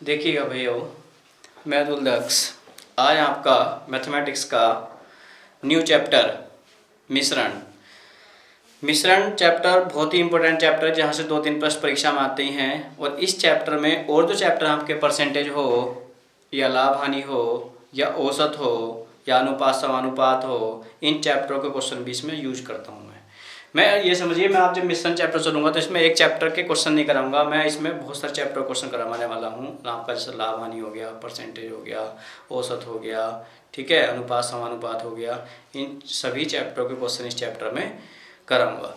देखिएगा भैया, मैं अब्दुल दक्ष आज आपका मैथमेटिक्स का न्यू चैप्टर मिश्रण मिश्रण चैप्टर बहुत ही इंपॉर्टेंट चैप्टर है, जहाँ से 2-3 प्रश्न परीक्षा में आते हैं। और इस चैप्टर में और जो चैप्टर आपके परसेंटेज हो या लाभ हानि हो या औसत हो या अनुपात समानुपात हो, इन चैप्टरों के क्वेश्चन भी इसमें यूज करता हूँ। मैं ये समझिए, मैं आप जब मिश्रण चैप्टर चलूँगा तो इसमें एक चैप्टर के क्वेश्चन नहीं कराऊंगा, मैं इसमें बहुत सारे चैप्टर क्वेश्चन करवाने वाला हूँ। आपका जैसे लाभ हानि हो गया, परसेंटेज हो गया, औसत हो गया, ठीक है, अनुपात समानुपात हो गया, इन सभी चैप्टरों के क्वेश्चन इस चैप्टर में कराऊंगा।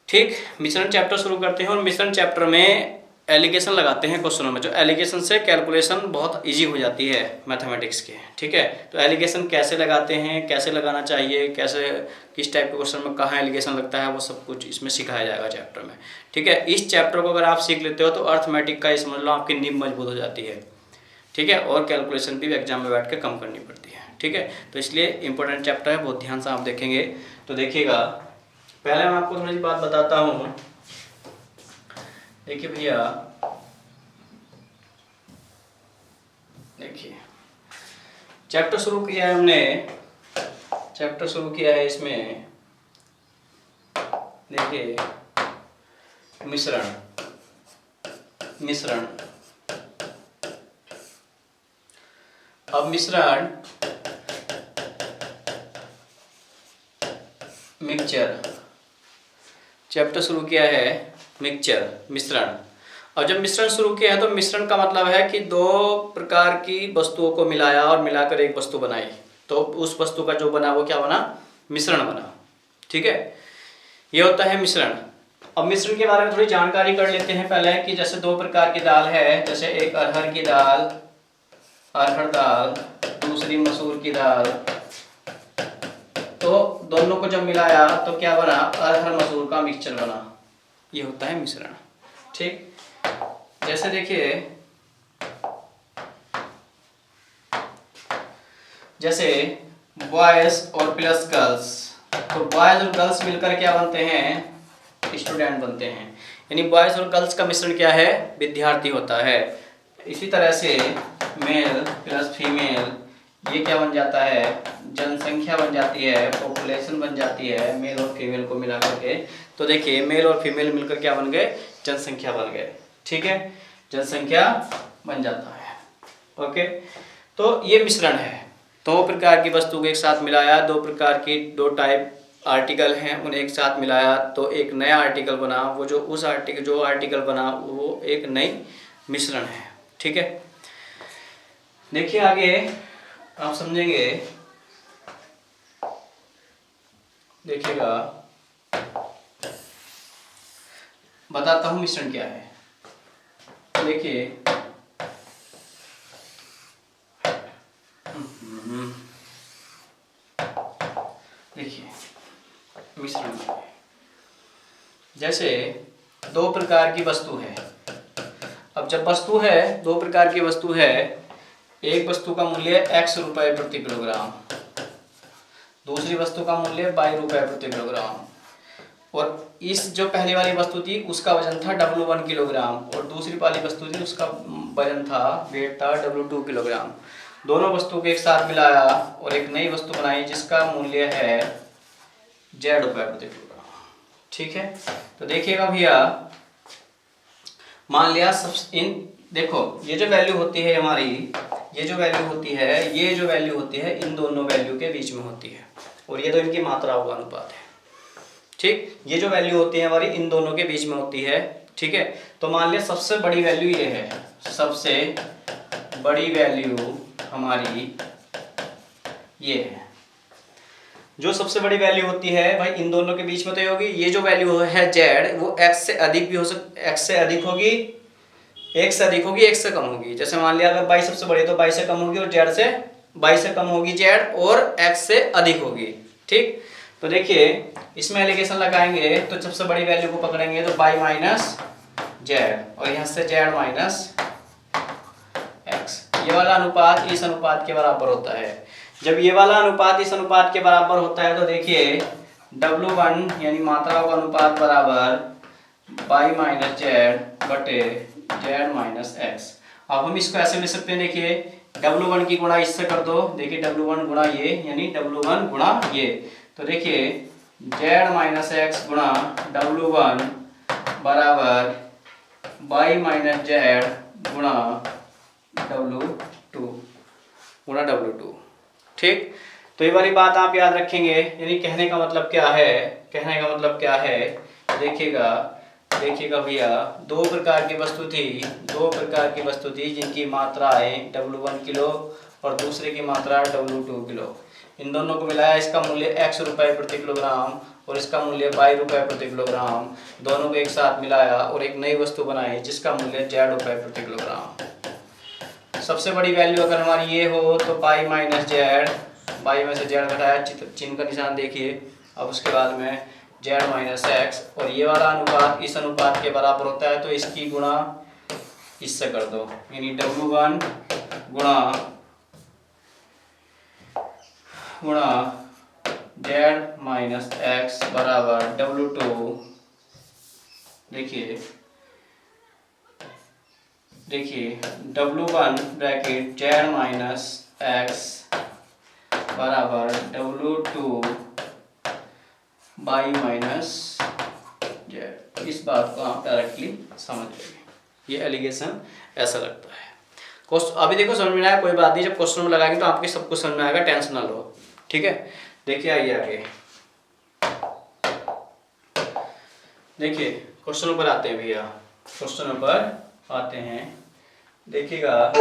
ठीक, मिश्रण चैप्टर शुरू करते हैं। और मिश्रण चैप्टर में एलिगेशन लगाते हैं क्वेश्चनों में, जो एलिगेशन से कैलकुलेशन बहुत इजी हो जाती है मैथमेटिक्स के। ठीक है, तो एलिगेशन कैसे लगाते हैं, कैसे लगाना चाहिए, कैसे किस टाइप के क्वेश्चन में कहाँ एलिगेशन लगता है, वो सब कुछ इसमें सिखाया जाएगा चैप्टर में। ठीक है, इस चैप्टर को अगर आप सीख लेते हो तो अर्थमेटिक का समझ लो आपकी नींव मजबूत हो जाती है। ठीक है, और कैलकुलेशन भी एग्जाम में बैठ के कम करनी पड़ती है। ठीक है, तो इसलिए इंपॉर्टेंट चैप्टर है, बहुत ध्यान से आप देखेंगे तो देखिएगा। पहले मैं आपको थोड़ी सी बात बताता हूँ। देखिए भैया, देखिए चैप्टर शुरू किया है हमने, चैप्टर शुरू किया है इसमें। देखिए मिश्रण मिश्रण अब मिश्रण मिक्सचर चैप्टर शुरू किया है, मिक्सचर मिश्रण। और जब मिश्रण शुरू किया है तो मिश्रण का मतलब है कि दो प्रकार की वस्तुओं को मिलाया और मिलाकर एक वस्तु बनाई, तो उस वस्तु का जो बना वो क्या बना, मिश्रण बना। ठीक है, ये होता है मिश्रण। अब मिश्रण के बारे में थोड़ी जानकारी कर लेते हैं पहले, कि जैसे दो प्रकार की दाल है, जैसे एक अरहर की दाल, अरहर दाल, दूसरी मसूर की दाल। तो दोनों को जब मिलाया तो क्या बना, अरहर मसूर का मिक्सचर बना। ये होता है मिश्रण। ठीक, जैसे देखिए, जैसे बॉयज और प्लस गर्ल्स, तो बॉयज और गर्ल्स मिलकर क्या बनते हैं, स्टूडेंट बनते हैं। यानी बॉयज और गर्ल्स का मिश्रण क्या है, विद्यार्थी होता है। इसी तरह से मेल प्लस फीमेल, ये क्या बन जाता है, जनसंख्या बन जाती है, पॉपुलेशन बन जाती है, मेल और फीमेल को मिला करके। तो देखिए मेल और फीमेल मिलकर क्या बन गए, जनसंख्या बन गए। ठीक है, जनसंख्या बन जाता है। ओके, तो ये मिश्रण है। दो प्रकार की वस्तु को एक साथ मिलाया, दो प्रकार की, दो टाइप आर्टिकल हैं, उन्हें एक साथ मिलाया तो एक नया आर्टिकल बना। वो जो उस आर्टिकल जो आर्टिकल बना वो एक नई मिश्रण है। ठीक है, देखिए आगे आप समझेंगे। देखिएगा, बताता हूँ मिश्रण क्या है। देखिए देखिए मिश्रण, जैसे दो प्रकार की वस्तु है। अब जब वस्तु है, दो प्रकार की वस्तु है, एक वस्तु का मूल्य X रुपए प्रति किलोग्राम, दूसरी वस्तु का मूल्य Y रुपए प्रति किलोग्राम। और इस जो पहली वाली वस्तु थी उसका वजन था W1 किलोग्राम, और दूसरी वाली वस्तु थी उसका वजन था, वेट था W2 किलोग्राम। दोनों वस्तु को एक साथ मिलाया और एक नई वस्तु बनाई जिसका मूल्य है Z रुपए प्रति किलोग्राम। ठीक है, तो देखिएगा भैया, मान लिया सब इन, देखो ये जो वैल्यू होती है हमारी, ये जो वैल्यू होती है, ये जो वैल्यू होती है इन दोनों वैल्यू के बीच में होती है, और ये तो इनकी मात्राओं का अनुपात है। ठीक, ये जो वैल्यू होती है हमारी इन दोनों के बीच में होती है। ठीक है, तो मान लिया सबसे बड़ी वैल्यू ये है, सबसे बड़ी वैल्यू हमारी ये है। जो सबसे बड़ी वैल्यू होती है भाई इन दोनों के बीच में तो ये होगी। ये जो वैल्यू है Z, वो X से अधिक भी हो X से अधिक होगी, X से अधिक होगी, X से कम होगी। जैसे मान लिया अगर Y सबसे बड़ी है तो Y से कम होगी, और Y से कम होगी Z, और X से अधिक होगी। ठीक, तो देखिए इसमें एलिगेशन लगाएंगे तो सबसे बड़ी वैल्यू को पकड़ेंगे तो Y माइनस Z, और यहाँ से Z माइनस X। ये वाला अनुपात इस अनुपात के बराबर होता है। जब ये वाला अनुपात इस अनुपात के बराबर होता है तो देखिए W1 यानी मात्राओं का अनुपात बराबर Y माइनस Z बटे Z माइनस X। अब हम इसको ऐसे लिख सकते हैं, देखिए W1 की गुणा इससे कर दो, देखिए W1 गुणा ये यानी W1 गुणा ये, तो देखिए Z माइनस एक्स गुणा W1 बराबर y माइनस जेड गुणा W2। ठीक, तो ये वाली बात आप याद रखेंगे। यानी कहने का मतलब क्या है, कहने का मतलब क्या है, देखिएगा देखिएगा भैया, दो प्रकार की वस्तु थी जिनकी मात्राएं W1 किलो और दूसरे की मात्रा W2 किलो। इन दोनों को मिलाया, इसका मूल्य x रुपये प्रति किलोग्राम और इसका मूल्य y रुपये प्रति किलोग्राम, दोनों को एक साथ मिलाया और एक नई वस्तु बनाई जिसका मूल्य z रुपये प्रति किलोग्राम। सबसे बड़ी वैल्यू अगर हमारी ये हो तो पाई माइनस जेड, पाई में से जेड घटाया, चिन्ह का निशान देखिए। अब उसके बाद में जेड माइनस एक्स, और ये वाला अनुपात इस अनुपात के बराबर होता है, तो इसकी गुणा इससे कर दो, यानी W1 गुणा जेड माइनस एक्स बराबर W2। देखिए W1 bracket Z minus x बराबर W2 बाई माइनस जेड। इस बात को आप डायरेक्टली समझ लेंगे, ये एलिगेशन ऐसा लगता है। अभी देखो समझ में आया, कोई बात नहीं, जब क्वेश्चन में लगाएंगे तो आपके सब कुछ समझ में आएगा, टेंशन ना लो। ठीक है, देखिए आइए आगे, देखिए क्वेश्चनों पर आते हैं भैया, क्वेश्चनों पर आते हैं, देखिएगा।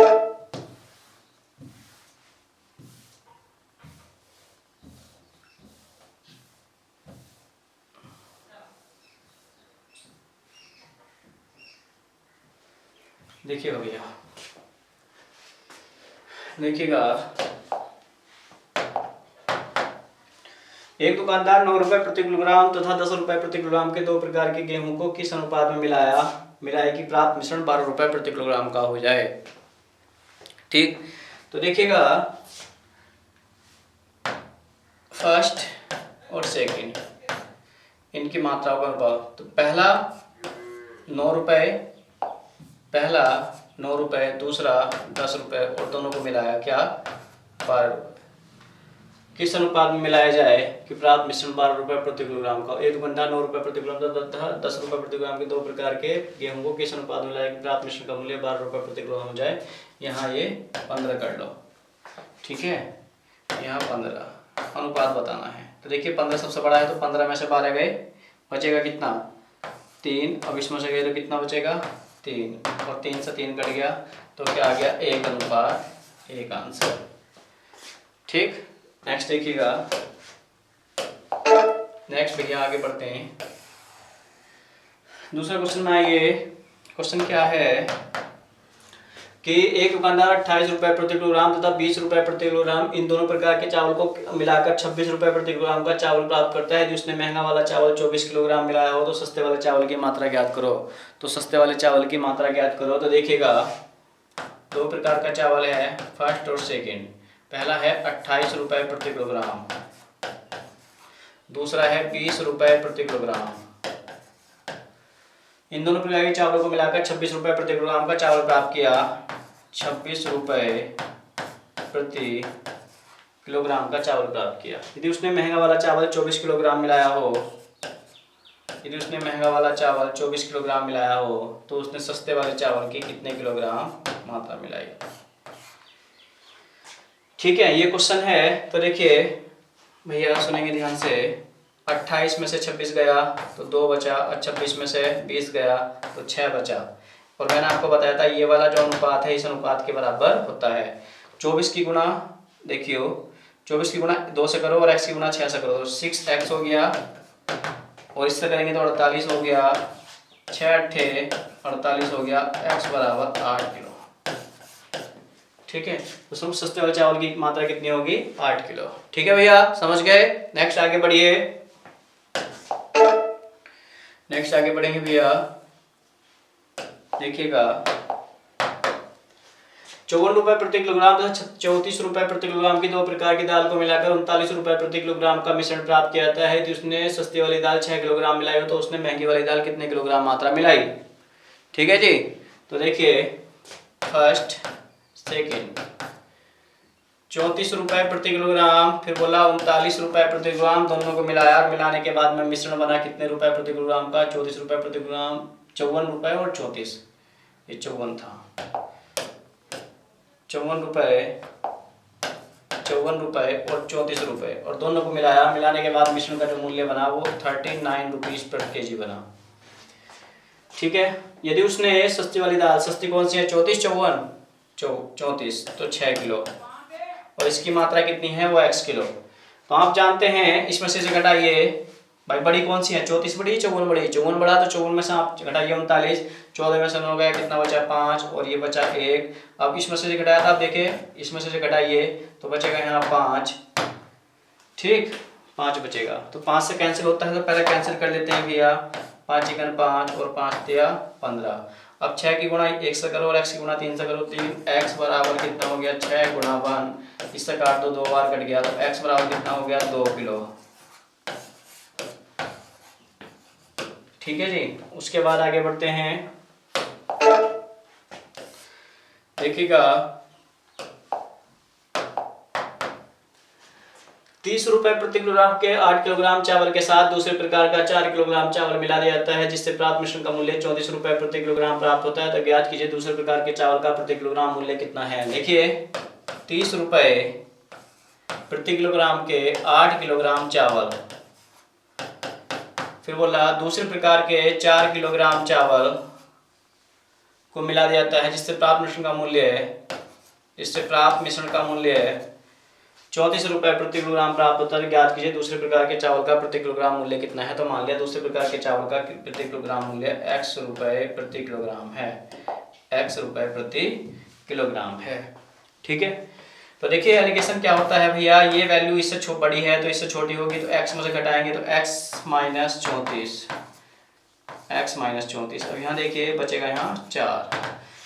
देखिएगा भैया, देखिएगा, एक दुकानदार 9 रुपए प्रति किलोग्राम तथा 10 रुपए प्रति किलोग्राम के दो प्रकार के गेहूं को किस अनुपात में मिलाए कि प्राप्त मिश्रण 12 रुपए प्रति किलोग्राम का हो जाए। ठीक, तो देखिएगा फर्स्ट और सेकंड इनकी मात्राओं का अनुपात, तो पहला 9 रुपए, दूसरा 10 रुपए और दोनों को मिलाया क्या 12 रुपए। किस अनुपात में मिलाया जाए कि प्राप्त मिश्रण 12 रुपए प्रति किलोग्राम का। एक दुकानदार 9 रुपए प्रति किलोग्राम तथा 10 रुपए प्रति किलोग्राम के दो प्रकार के गेहूं को किस अनुपात में मिलाया कि प्राप्त मिश्रण का मूल्य 12 रुपए प्रति किलोग्राम हो जाए। यहाँ ये 15 कर लो, ठीक है, यहाँ 15 अनुपात बताना है। तो देखिए 15 सबसे बड़ा है, तो 15 में से 12 गए, बचेगा कितना 3। अब इसमें से गए तो कितना बचेगा 3, और 3 से 3 कट गया तो क्या आ गया 1 अनुपात 1 आंसर। ठीक, नेक्स्ट देखिएगा, नेक्स्ट भैया आगे बढ़ते हैं। दूसरे क्वेश्चन में आइए, क्वेश्चन क्या है कि एक दुकानदार 28 रुपए प्रति किलोग्राम तथा 20 रुपए प्रति किलोग्राम इन दोनों प्रकार के चावल को मिलाकर 26 रुपए प्रति किलोग्राम का चावल प्राप्त करता है। जिसने महंगा वाला चावल 24 किलोग्राम मिलाया हो तो सस्ते वाले चावल की मात्रा ज्ञात करो। तो सस्ते वाले चावल की मात्रा ज्ञात करो, तो देखिएगा दो प्रकार का चावल है, फर्स्ट और सेकेंड। पहला है 28 रुपए प्रति किलोग्राम, दूसरा है 20 रुपए प्रति किलोग्राम। इन दोनों प्रकार के चावलों को मिलाकर 26 रुपए प्रति किलोग्राम का चावल प्राप्त किया। 26 रुपए प्रति किलोग्राम का चावल प्राप्त किया। यदि उसने महंगा वाला चावल 24 किलोग्राम मिलाया हो, यदि उसने महंगा वाला चावल 24 किलोग्राम मिलाया हो तो उसने सस्ते वाले चावल की कितने किलोग्राम मात्रा मिलाई। ठीक है, ये क्वेश्चन है। तो देखिए भैया सुनेंगे ध्यान से, 28 में से 26 गया तो 2 बचा, और 26 में से 20 गया तो 6 बचा। और मैंने आपको बताया था ये वाला जो अनुपात है इस अनुपात के बराबर होता है। 24 की गुणा देखियो, 24 की गुणा 2 से करो और x की गुणा 6 से करो, तो 6x हो गया, और इससे करेंगे तो 48 हो गया, 6 अट्ठे 48 हो गया, x बराबर 8 किलो। ठीक है, तो सब सस्ते वाले चावल की मात्रा कितनी होगी 8 किलो। ठीक है भैया, समझ गए। नेक्स्ट आगे बढ़िए, नेक्स्ट आगे बढ़ेंगे भैया। देखिएगा 54 रुपए प्रति किलोग्राम तथा 34 रुपए प्रति किलोग्राम की दो प्रकार की दाल को मिलाकर 39 रुपए प्रति किलोग्राम का मिश्रण प्राप्त किया जाता है। जिसने सस्ती वाली दाल 6 किलोग्राम मिलाई हो तो उसने महंगी वाली दाल कितने किलोग्राम मात्रा मिलाई। ठीक है जी, तो देखिए फर्स्ट सेकेंड। 34 रुपये प्रति किलोग्राम, फिर बोला 39 रुपये प्रति किलोग्राम, दोनों को मिलाया और मिलाने के बाद में मिश्रण बना कितने रुपए प्रति किलोग्राम का, 34 रुपये प्रति किलोग्राम, 54 रुपये और 34, ये 54 था, 54 रुपये, 54 रुपये और 34 रुपये, और दोनों को मिलाया, मिलाने के बाद मिश्रण का जो मूल्य बना वो 39 रुपीज़ पर केजी बना। ठीक है। यदि उसने सस्ती वाली दाल, सस्ती कौन सी है, 34 54 34, तो 6 किलो, और इसकी मात्रा कितनी है वो x किलो। तो आप जानते हैं इसमें से घटाइए भाई, बड़ी कौन सी है, 34 बड़ी 54 बड़ी, 54 बड़ा, तो 54 में से आप घटाइए 39, 14 में से हो गया, कितना बचा 5, और ये बचा 1। अब इसमें से घटाया था, आप देखिए इसमें से घटाइए तो बचेगा यहाँ 5, ठीक, 5 बचेगा। तो 5 से कैंसिल होता है तो पहले कैंसिल कर लेते हैं भैया, 5 चिकन 5 और 5 दिया 15। अब 6 की गुणा 1 से करो और x की गुणा 3 से करो, 3x बराबर कितना हो गया, 6 गुणा 1, इससे काट दो, 2 बार कट गया, तो x बराबर कितना हो गया, 2 किलो। ठीक है जी। उसके बाद आगे बढ़ते हैं, देखिएगा 30 रुपये प्रति किलोग्राम के 8 किलोग्राम चावल के साथ दूसरे प्रकार का 4 किलोग्राम चावल मिला दिया जाता है, जिससे प्राप्त मिश्रण का मूल्य 34 रुपये प्रति किलोग्राम प्राप्त होता है। तो ज्ञात कीजिए दूसरे प्रकार के चावल का प्रति किलोग्राम मूल्य कितना है। देखिए 30 रुपये प्रति किलोग्राम के 8 किलोग्राम चावल, फिर बोला दूसरे प्रकार के 4 किलोग्राम चावल को मिला दिया जाता है, जिससे प्राप्त मिश्रण का मूल्य 34 रुपये प्रति किलोग्राम प्राप्त होता है। ज्ञात कीजिए दूसरे प्रकार के चावल का प्रति किलोग्राम मूल्य कितना है। तो मान लिया दूसरे प्रकार के चावल का प्रति किलोग्राम मूल्य x रुपये प्रति किलोग्राम है, x रुपये प्रति किलोग्राम है। ठीक है। तो देखिए एलिगेशन क्या होता है भैया, ये वैल्यू इससे बड़ी है तो इससे छोटी होगी, तो x में से घटाएंगे तो x माइनस 34। अब यहाँ देखिए बचेगा यहाँ 4,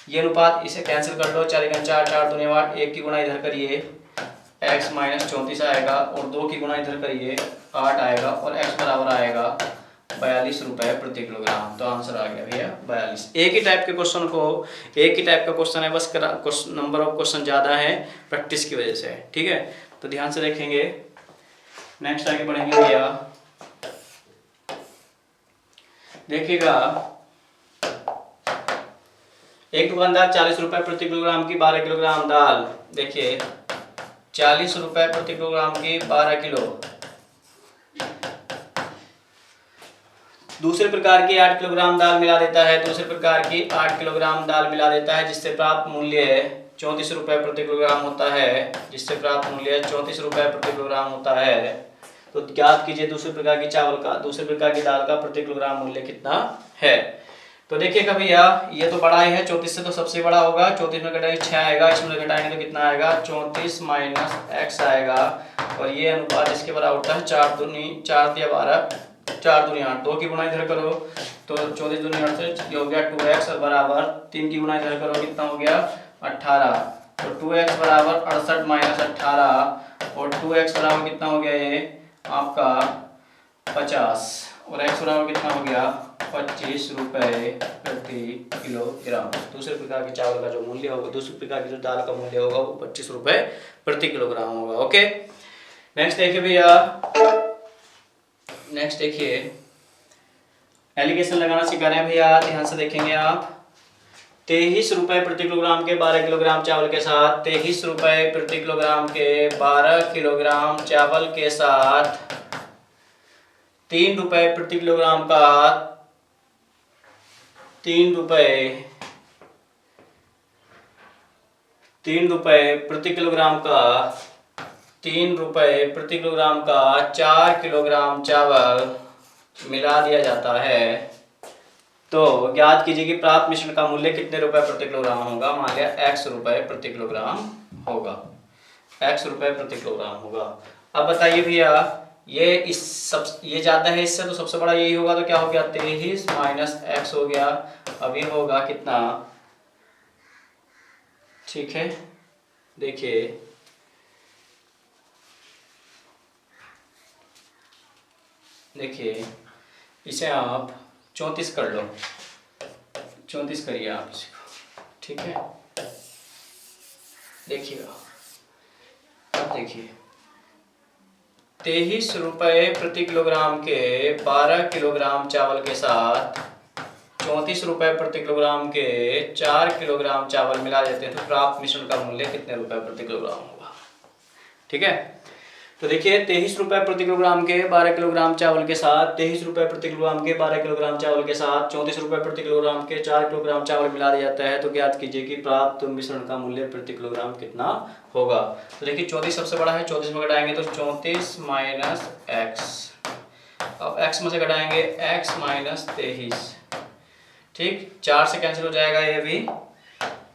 ये अनुपात इसे कैंसिल कर लो, 4 4 4 दूनी 8, 1 की गुणा इधर करिए x माइनस 34 आएगा, और 2 की गुणा इधर करिए 8 आएगा, और x बराबर आएगा 42 रुपये प्रति किलोग्राम। तो आंसर आ गया भैया 42। एक ही टाइप का क्वेश्चन है, बस नंबर ऑफ क्वेश्चन ज़्यादा है प्रैक्टिस की वजह से। ठीक है, तो ध्यान से देखेंगे। नेक्स्ट आगे बढ़ेंगे भैया, देखिएगा एक दुकानदार 40 रुपये प्रति किलोग्राम की 12 किलोग्राम दाल, देखिए 40 रुपये प्रति किलोग्राम की 12 किलो, दूसरे प्रकार की 8 किलोग्राम दाल मिला देता है, जिससे प्राप्त मूल्य 34 रुपये प्रति किलोग्राम होता है। तो ज्ञात कीजिए दूसरे प्रकार की दाल का प्रति किलोग्राम मूल्य कितना है। तो देखिएगा भैया ये तो बड़ा ही है, 34 से तो सबसे बड़ा होगा, 34 में घटाएंगे 6 आएगा, इसमें घटाएंगे तो कितना आएगा 34 माइनस x आएगा, और ये अनुपात इसके बराबर होता है 4 दूनी 4 दिया 12, 4 दूनी 8, 2 की गुणा इधर करो तो 24 दूनी 8 से ये हो गया 2x, और बराबर 3 की गुणा इधर करो कितना हो गया 18, तो 2x बराबर 68 माइनस 18, और 2x बराबर कितना हो गया ये आपका 50, और x बराबर कितना हो गया 25 रुपये प्रति किलोग्राम। दूसरे प्रकार के चावल का जो मूल्य होगा, दूसरे प्रकार की जो दाल का मूल्य होगा वो 25 रुपये प्रति किलोग्राम होगा। ओके, नेक्स्ट देखिए भैया, एलिगेशन लगाना सिखा रहे हैं भैया, ध्यान से देखेंगे आप। 23 रुपये प्रति किलोग्राम के 12 किलोग्राम चावल के साथ 23 रुपये प्रति किलोग्राम के 12 किलोग्राम चावल के साथ 3 रुपये प्रति किलोग्राम का 3 रुपये प्रति किलोग्राम का 4 किलोग्राम चावल मिला दिया जाता है। तो ज्ञात कीजिए कि प्राप्त मिश्रण का मूल्य कितने रुपए प्रति किलोग्राम होगा। मान लिया x रुपये प्रति किलोग्राम होगा, अब बताइए भैया ये ज्यादा है इससे, तो सबसे बड़ा यही होगा, तो क्या हो गया 23 माइनस x हो गया। अब ये होगा कितना, ठीक है, देखिए इसे आप 34 कर लो, 34 करिए आप इसको, ठीक है। देखिएगा, अब देखिए 23 रुपये प्रति किलोग्राम के 12 किलोग्राम चावल के साथ 34 रुपये प्रति किलोग्राम के 4 किलोग्राम चावल मिला देते हैं तो प्राप्त मिश्रण का मूल्य कितने रुपए प्रति किलोग्राम होगा। ठीक है, तो देखिए 23 रुपये प्रति किलोग्राम के 12 किलोग्राम चावल के साथ 23 रुपये प्रति किलोग्राम के 12 किलोग्राम चावल के साथ 34 रुपये प्रति किलोग्राम के 4 किलोग्राम चावल मिला दिया जाता है तो ज्ञात कीजिए कि प्राप्त मिश्रण का मूल्य प्रति किलोग्राम कितना होगा। तो देखिए 34 सबसे बड़ा है, 34 में घटाएंगे तो 34 माइनस एक्स, अब x में से घटाएंगे x माइनस 23। ठीक, 4 से कैंसिल हो जाएगा ये भी।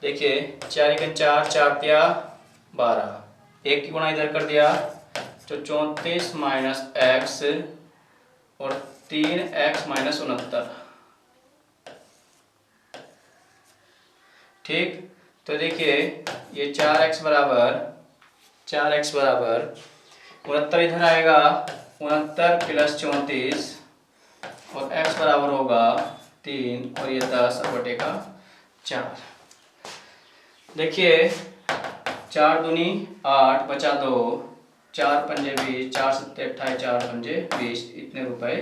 देखिए 4 × 4 4 तिया 12, 1 की गुणा इधर कर दिया तो 34 माइनस एक्स और 3x माइनस 69। ठीक, तो देखिए ये 4x बराबर 69 इधर आएगा, 69 प्लस 34 और x बराबर होगा 3 और ये 10/4। देखिए 4 दूनी 8 बचा 2, 4 पंजे 20, 4 सत्ते 28, 4 पंजे 20, इतने रुपए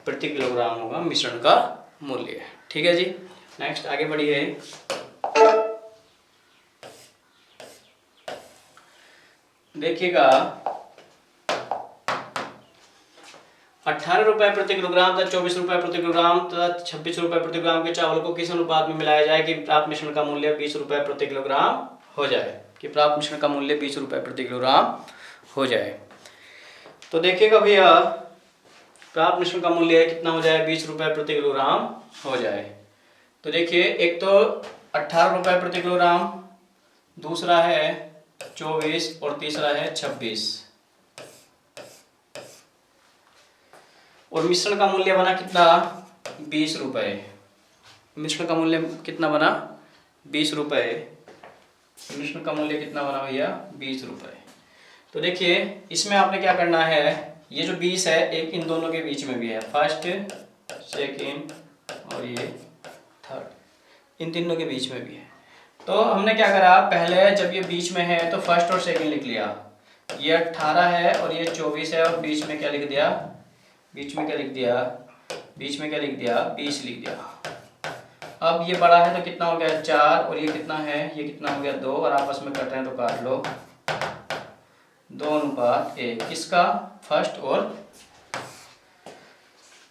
प्रति किलोग्राम होगा मिश्रण का मूल्य। ठीक है जी, नेक्स्ट आगे बढ़िए। देखिएगा 18 रुपये प्रति किलोग्राम तथा 24 रुपये प्रति किलोग्राम तथा 26 रुपये प्रति किलोग्राम के चावल को किस अनुपात में मिलाया जाए कि प्राप्त मिश्रण का मूल्य 20 रुपये प्रति किलोग्राम हो जाए, कि प्राप्त मिश्रण का मूल्य 20 रुपये प्रति किलोग्राम हो जाए। तो देखिएगा भैया प्राप्त मिश्रण का मूल्य कितना हो जाए, 20 रुपये प्रति किलोग्राम हो जाए। तो देखिए एक तो 18 रुपये प्रति किलोग्राम, दूसरा है 24 और तीसरा है 26, और मिश्रण का मूल्य बना कितना 20 रुपये। मिश्रण का मूल्य कितना बना 20 रुपये। मिश्रण का मूल्य कितना बना भैया 20 रुपये। तो देखिए इसमें आपने क्या करना है, ये जो 20 है एक इन दोनों के बीच में भी है, फर्स्ट सेकंड और ये थर्ड, इन तीनों के बीच में भी है। तो हमने क्या करा, पहले जब ये बीच में है तो फर्स्ट और सेकंड लिख लिया, ये 18 है और ये 24 है और बीच में क्या लिख दिया, बीच में क्या लिख दिया 20 लिख दिया। अब ये बड़ा है तो कितना हो गया 4 और ये कितना है, ये कितना हो गया 2 और आपस में कट रहे हैं तो काट लो, 2:1। किसका, फर्स्ट और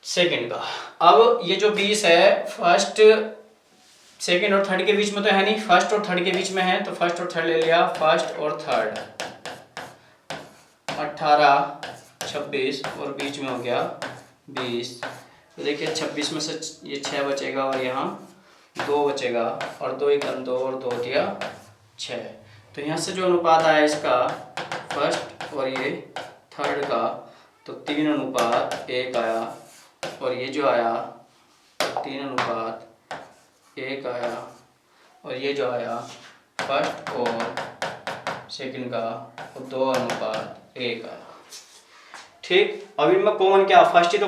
सेकंड का। अब ये जो 20 है फर्स्ट सेकंड और थर्ड के बीच में तो है नहीं, फर्स्ट और थर्ड के बीच में है तो फर्स्ट और थर्ड ले लिया, फर्स्ट और थर्ड। 18 26 और बीच में हो गया 20। तो देखिए 26 में से ये 6 बचेगा और यहाँ 2 बचेगा और 2 × 2 और 2 दिया 6। तो यहाँ से जो अनुपात आया इसका फर्स्ट और ये थर्ड का तो 3:1 आया, और ये जो आया 3:1 आया, और ये जो आया फर्स्ट और सेकंड का तो 2:1 आया। ठीक, अब इनमें कॉमन क्या, फर्स्ट ही तो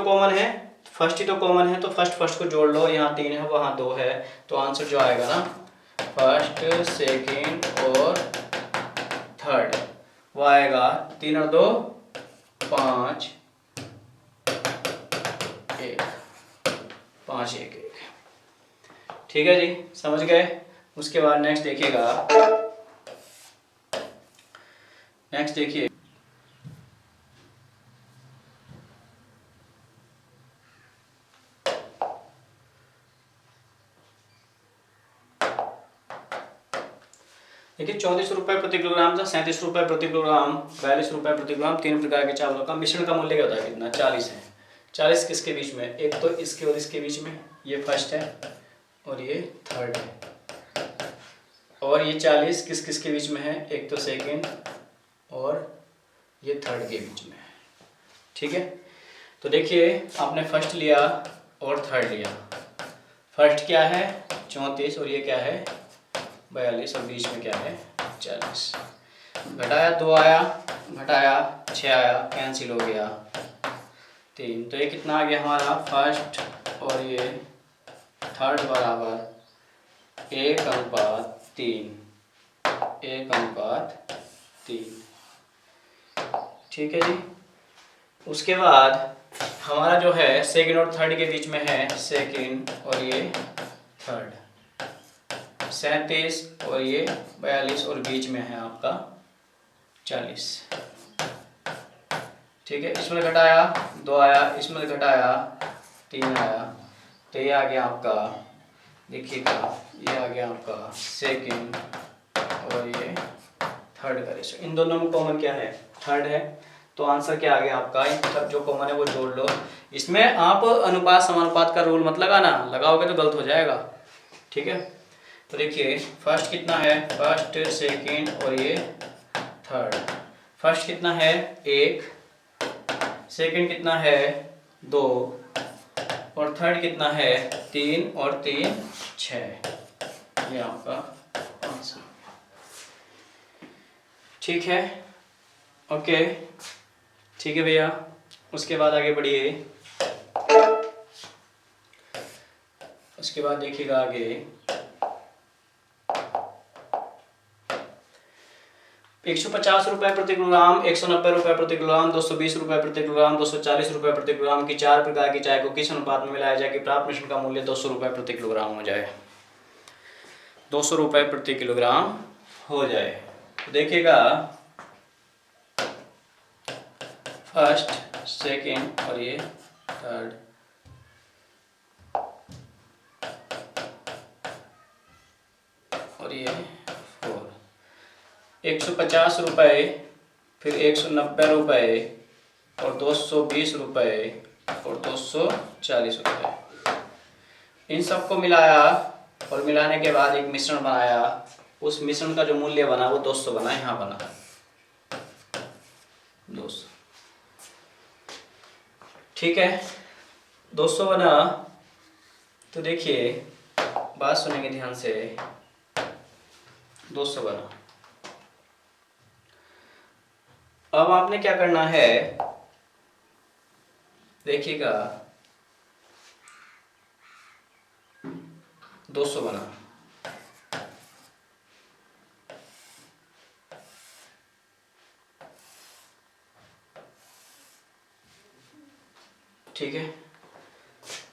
कॉमन है तो फर्स्ट को जोड़ लो, यहाँ 3 है वहाँ 2 है तो आंसर जो आएगा ना फर्स्ट सेकंड और थर्ड वो आएगा 3 और 2 5 1 5 1 1। ठीक है जी, समझ गए। उसके बाद नेक्स्ट देखिएगा, नेक्स्ट देखिए देखिए 34 रुपये प्रति किलोग्राम था, 37 रुपये प्रति किलोग्राम, 42 रुपये प्रति किलोग्राम, 3 प्रकार के चावलों का मिश्रण का मूल्य क्या होता है, कितना 40 है। 40 किसके बीच में, एक तो इसके और इसके बीच में, ये फर्स्ट है और ये थर्ड है, और ये 40 किस किस के बीच में है, एक तो सेकंड और ये थर्ड के बीच में है। ठीक है, तो देखिए आपने फर्स्ट लिया और थर्ड लिया, फर्स्ट क्या है 34 और ये क्या है 42 और बीच में क्या है 40। घटाया 2 आया, घटाया 6 आया, कैंसिल हो गया 3। तो ये कितना आ गया हमारा फर्स्ट और ये थर्ड बराबर 1:3, 1:3। ठीक है जी। उसके बाद हमारा जो है सेकंड और थर्ड के बीच में है सेकंड और ये थर्ड, 37 और ये 42 और बीच में है आपका 40। ठीक है, इसमें घटाया 2 आया, इसमें घटाया 3 आया, तो ये आ गया आपका, देखिएगा ये आ गया आपका सेकंड और ये थर्ड का रेशो। इन दोनों में कॉमन क्या है? थर्ड है। तो आंसर क्या आ गया आपका? इन जो कॉमन है वो जोड़ लो। इसमें आप अनुपात समानुपात का रूल मत लगाना, लगाओगे तो गलत हो जाएगा। ठीक है, तो देखिए फर्स्ट कितना है, फर्स्ट सेकंड और ये थर्ड। फर्स्ट कितना है 1, सेकंड कितना है 2 और थर्ड कितना है 3 और 3 6। ये आपका आंसर। ठीक है, ओके, ठीक है भैया। उसके बाद आगे बढ़िए। उसके बाद देखिएगा आगे 150 रुपये प्रति किलोग्राम, 190 रुपये प्रति किलोग्राम, 220 रुपये प्रति किलोग्राम, 240 रुपये प्रति किलोग्राम की 4 प्रकार की चाय को किस अनुपात में मिलाया जाए कि प्राप्त मिश्रण का मूल्य 200 रुपये प्रति किलोग्राम हो जाए? 200 रुपये प्रति किलोग्राम हो जाए। तो देखिएगा फर्स्ट, सेकंड और ये थर्ड, और ये 4। 150 रुपये, फिर 190 रुपये और 220 रुपये और 240 रुपये, इन सबको मिलाया और मिलाने के बाद एक मिश्रण बनाया। उस मिश्रण का जो मूल्य बना वो 200 बना, यहाँ बना 200। ठीक है, 200 बना। तो देखिए बात सुनेंगे ध्यान से, 200 बना। अब आपने क्या करना है, देखिएगा 200 बना, ठीक है,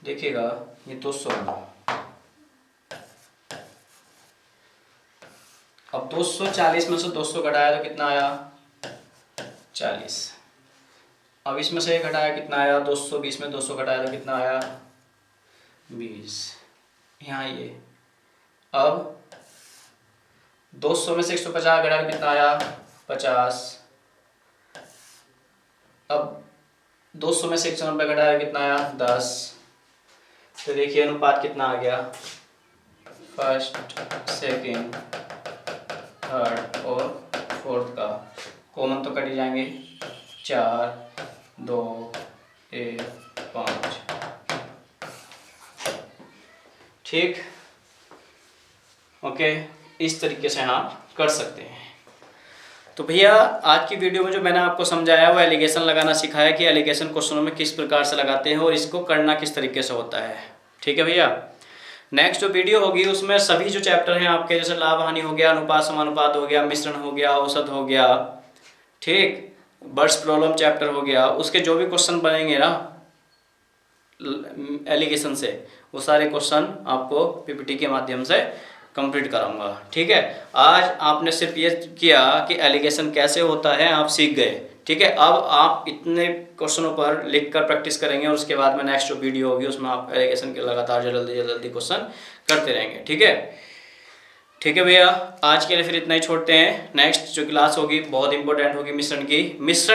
देखिएगा ये 200 बना। अब 240 में से 200 घटाया तो कितना आया? 40। अब इसमें से घटाया कितना आया? 220 में 200 घटाया तो कितना आया? 20। यहाँ ये अब 200 में से 150 घटाया तो कितना आया? 50। अब 200 में से 190 घटाया कितना आया? 10। तो देखिए अनुपात कितना आ गया? फर्स्ट, सेकंड, थर्ड और फोर्थ का कॉमन तो कट ही जाएंगे। 4, 2, 1, 5। ठीक, ओके, इस तरीके से आप कर सकते हैं। तो भैया आज की वीडियो में जो मैंने आपको समझाया वो एलिगेशन लगाना सिखाया कि एलिगेशन क्वेश्चनों में किस प्रकार से लगाते हैं और इसको करना किस तरीके से होता है। ठीक है भैया, नेक्स्ट जो वीडियो होगी उसमें सभी जो चैप्टर हैं आपके, जैसे लाभ हानि हो गया, अनुपात समानुपात हो गया, मिश्रण हो गया, औसत हो गया, ठीक, बर्ड्स प्रॉब्लम चैप्टर हो गया, उसके जो भी क्वेश्चन बनेंगे ना एलिगेशन से, वो सारे क्वेश्चन आपको पीपीटी के माध्यम से कंप्लीट कराऊंगा। ठीक है, आज आपने सिर्फ ये किया कि एलिगेशन कैसे होता है आप सीख गए। ठीक है, अब आप इतने क्वेश्चनों पर लिखकर प्रैक्टिस करेंगे और उसके बाद में नेक्स्ट जो वीडियो होगी उसमें आप एलिगेशन के लगातार जल्दी क्वेश्चन करते रहेंगे। ठीक है, ठीक है भैया, आज के लिए फिर इतना ही छोड़ते हैं। नेक्स्ट जो क्लास होगी बहुत इंपॉर्टेंट होगी मिश्रण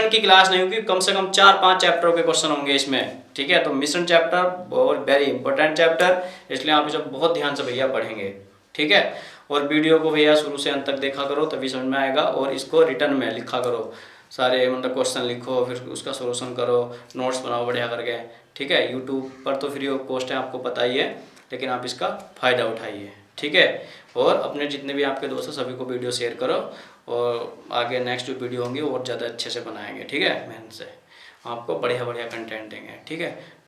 की क्लास नहीं होगी, कम से कम 4-5 चैप्टरों के क्वेश्चन होंगे इसमें। ठीक है, तो मिश्रण चैप्टर बहुत वेरी इंपॉर्टेंट चैप्टर, इसलिए आप इसे बहुत ध्यान से भैया पढ़ेंगे। ठीक है, और वीडियो को भैया शुरू से अंत तक देखा करो तभी समझ में आएगा, और इसको रिटर्न में लिखा करो, सारे मतलब क्वेश्चन लिखो, फिर उसका सोल्यूशन करो, नोट्स बनाओ बढ़िया करके। ठीक है, यूट्यूब पर तो फ्री ऑफ कॉस्ट है, आपको पता ही है, लेकिन आप इसका फ़ायदा उठाइए। ठीक है, और अपने जितने भी आपके दोस्त हैं सभी को वीडियो शेयर करो, और आगे नेक्स्ट जो वीडियो होंगी और ज़्यादा अच्छे से बनाएंगे। ठीक है, मेहनत से आपको बढ़िया कंटेंट देंगे। ठीक है।